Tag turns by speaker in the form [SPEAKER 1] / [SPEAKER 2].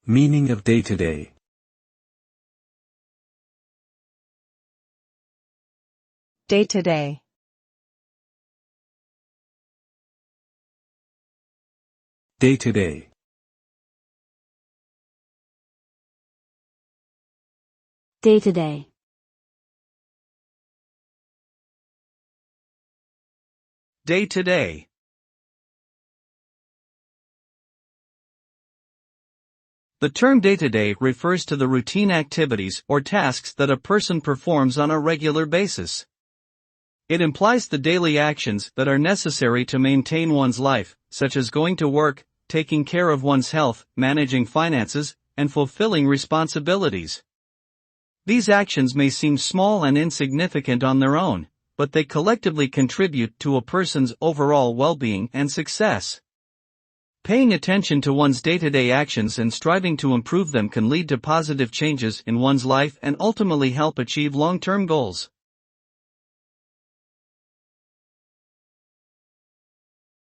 [SPEAKER 1] Meaning of day-to-day.
[SPEAKER 2] Day-to-day.
[SPEAKER 1] Day-to-day.
[SPEAKER 3] Day-to-day.
[SPEAKER 4] Day-to-day. The term day-to-day refers to the routine activities or tasks that a person performs on a regular basis. It implies the daily actions that are necessary to maintain one's life, such as going to work, taking care of one's health, managing finances, and fulfilling responsibilities. These actions may seem small and insignificant on their own, but they collectively contribute to a person's overall well-being and success. Paying attention to one's day-to-day actions and striving to improve them can lead to positive changes in one's life and ultimately help achieve long-term goals.